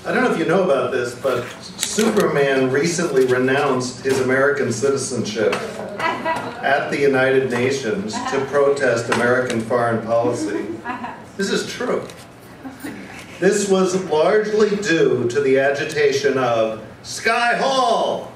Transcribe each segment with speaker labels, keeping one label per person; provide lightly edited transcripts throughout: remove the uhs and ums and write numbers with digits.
Speaker 1: I don't know if you know about this, but Superman recently renounced his American citizenship at the United Nations to protest American foreign policy. This is true. This was largely due to the agitation of Sky Hall.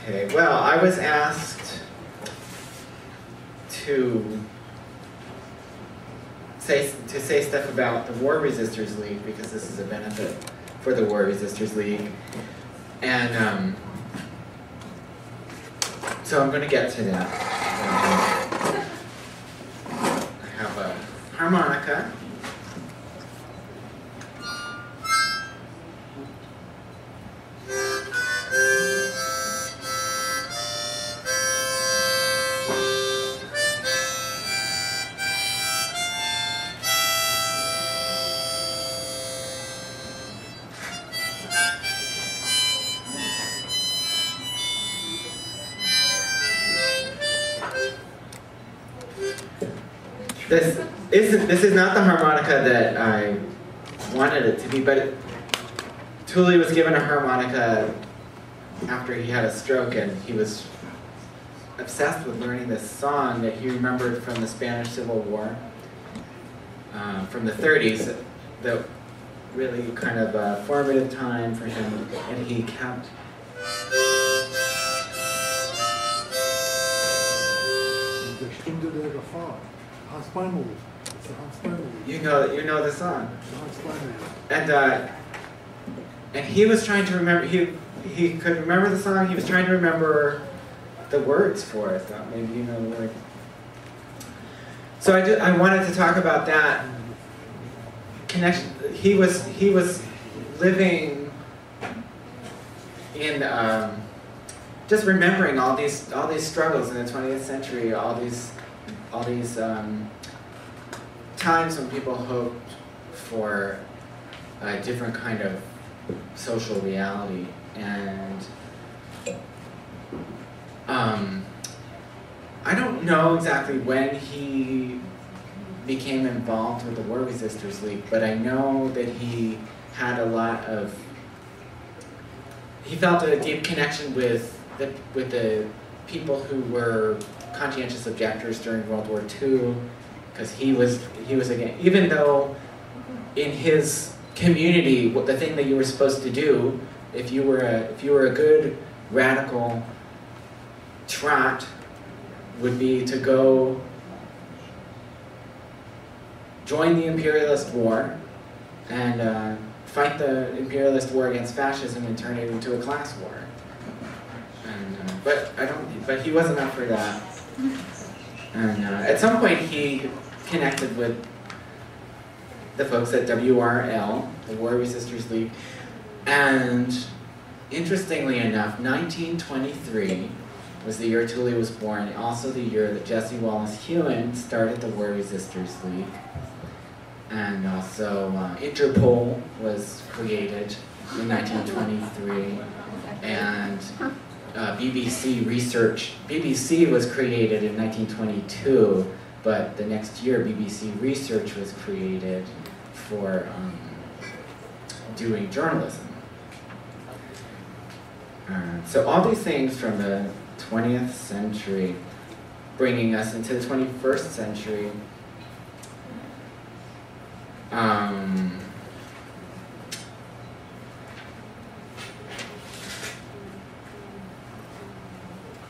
Speaker 2: Okay, well, I was asked to say stuff about the War Resisters League because this is a benefit for the War Resisters League, and so I'm going to get to that. I have a harmonica. This is not the harmonica that I wanted it to be, but Tuli was given a harmonica after he had a stroke, and he was obsessed with learning this song that he remembered from the Spanish Civil War, from the 30s, that really kind of a formative time for him, and he kept You know the song. And he was trying to remember. He could remember the song. He was trying to remember the words for it. Thought maybe you know the word. So I wanted to talk about that connection. He was living in just remembering all these struggles in the 20th century. All these times when people hoped for a different kind of social reality, and I don't know exactly when he became involved with the War Resisters League, but I know that he had he felt a deep connection with the people who were conscientious objectors during World War II, because he was again, even though in his community, the thing that you were supposed to do, if you were a good radical trot, would be to go join the imperialist war and fight the imperialist war against fascism and turn it into a class war. And but he wasn't up for that. And at some point he connected with the folks at WRL, the War Resisters League, and interestingly enough, 1923 was the year Tuli was born, also the year that Jesse Wallace Hewen started the War Resisters League. And also Interpol was created in 1923, and BBC was created in 1922, but the next year BBC Research was created for doing journalism. So all these things from the 20th century, bringing us into the 21st century.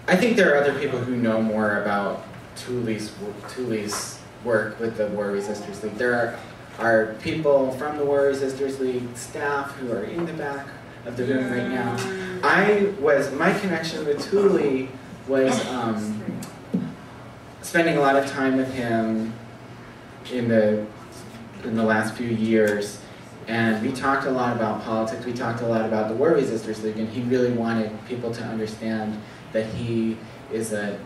Speaker 2: I think there are other people who know more about Tuli's work with the War Resisters League. There are people from the War Resisters League staff who are in the back of the room right now. My connection with Tuli was spending a lot of time with him in the last few years, and we talked a lot about politics. We talked a lot about the War Resisters League, and he really wanted people to understand that he is a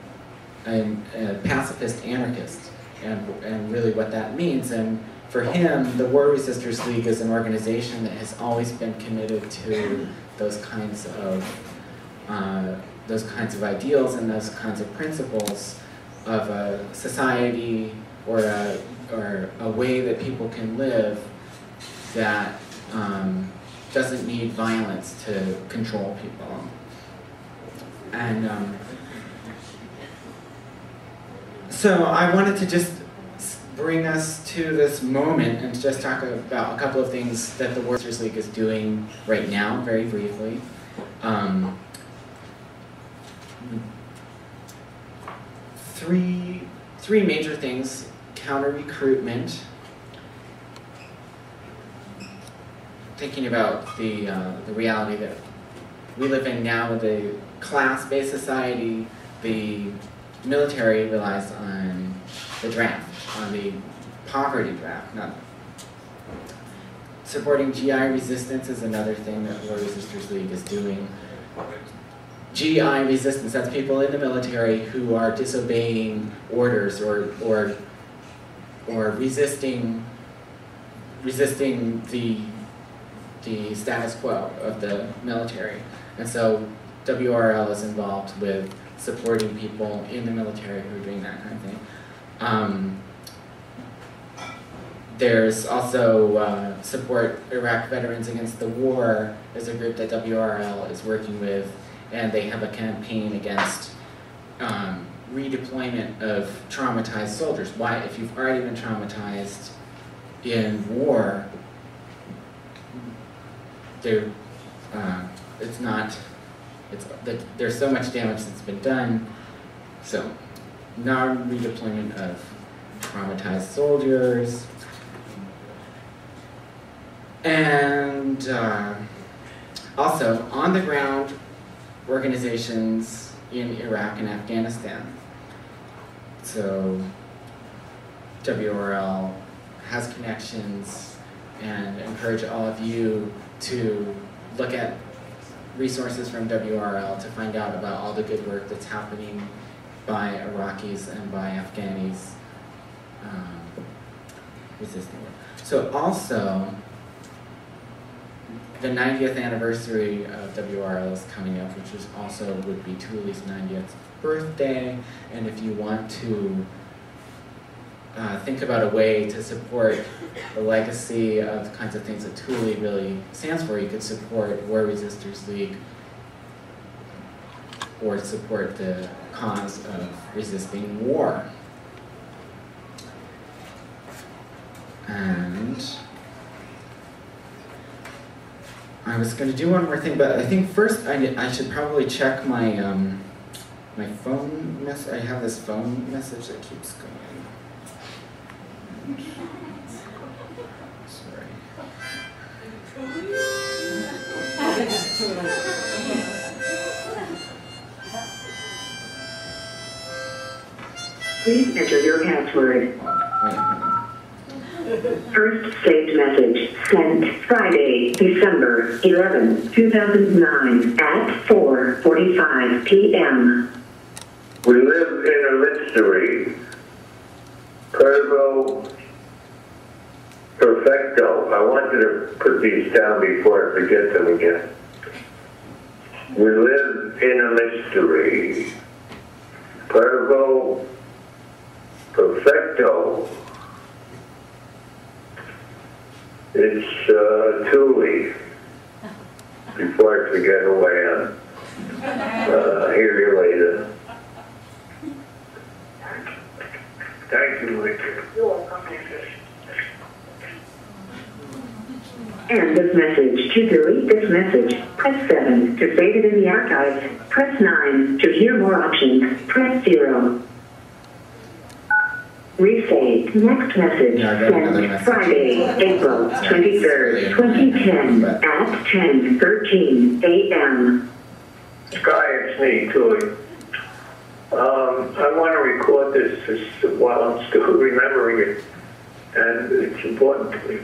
Speaker 2: a pacifist anarchist, and really what that means. And for him, the War Resisters League is an organization that has always been committed to those kinds of ideals and those kinds of principles of a society or a way that people can live that doesn't need violence to control people. And so I wanted to just bring us to this moment and just talk about a couple of things that the War Resisters League is doing right now, very briefly. Three major things: counter-recruitment, thinking about the reality that we live in now with a class-based society. The military relies on the draft, on the poverty draft. Not supporting GI resistance is another thing that War Resisters League is doing. GI resistance, that's people in the military who are disobeying orders or resisting the status quo of the military. And so WRL is involved with supporting people in the military who are doing that kind of thing. There's also Support Iraq Veterans Against the War is a group that WRL is working with, and they have a campaign against redeployment of traumatized soldiers. Why, if you've already been traumatized in war, there's so much damage that's been done. So, non-redeployment of traumatized soldiers. And also, on-the-ground organizations in Iraq and Afghanistan. So, WRL has connections, and encourage all of you to look at resources from WRL to find out about all the good work that's happening by Iraqis and by Afghanis resisting war. So also, the 90th anniversary of WRL is coming up, which would be Tuli's 90th birthday. And if you want to think about a way to support the legacy of the kinds of things that Tuli really stands for, you could support War Resisters League or support the cause of resisting war. And I was going to do one more thing, but I think first I should probably check my my phone message. I have this phone message that keeps going. Sorry.
Speaker 3: Please enter your password. First saved message sent Friday, December 11, 2009 at 4:45 p.m.
Speaker 4: We live in a mystery. Pervo perfecto. I wanted to put these down before I forget them again. We live in a mystery. Pervo perfecto. It's Tuli. Before I forget who I am. Hear you later. Thank you, Richard.
Speaker 3: End of message. To delete this message, press 7. To save it in the archives, press 9. To hear more options, press 0. Resave. Next message sent Friday, April 23rd, 2010 at 10:13 a.m.
Speaker 4: Sky, it's me, Tuli. I want to record this while I'm still remembering it, and it's important to me.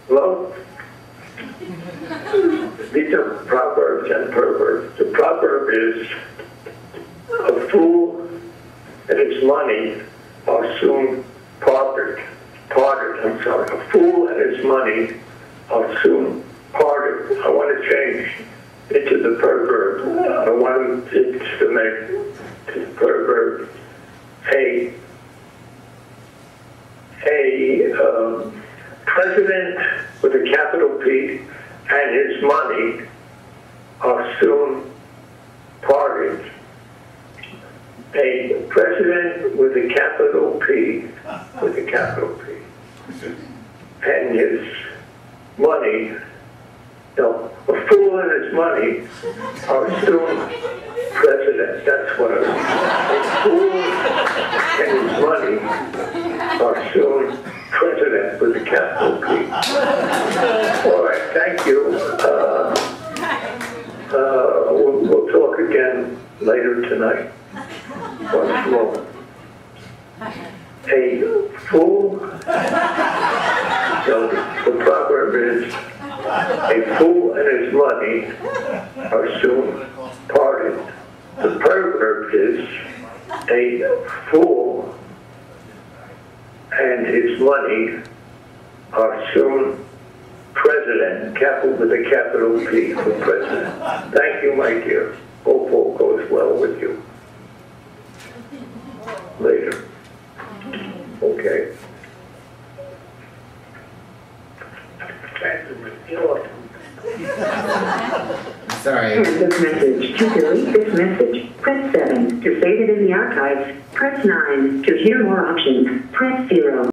Speaker 4: Hello? These are proverbs and perverbs. The proverb is of fool and his money are soon parted. A fool and his money are soon parted. I want to change it to the proverb. I want it to make the proverb a president with a capital P and his money are soon parted. A president with a capital P, and his money, no, a fool and his money are soon president. That's what a fool and his money are soon president with a capital P. All right, thank you. We'll talk again later tonight. Once more. A fool, so the proverb is, a fool and his money are soon parted. The proverb is, a fool and his money are soon president, with a capital P for president. Thank you, my dear. Hope all goes well with you. Later. Okay.
Speaker 2: Sorry.
Speaker 3: End of message. To delete this message, press 7. To save it in the archives, press 9. To hear more options, press 0.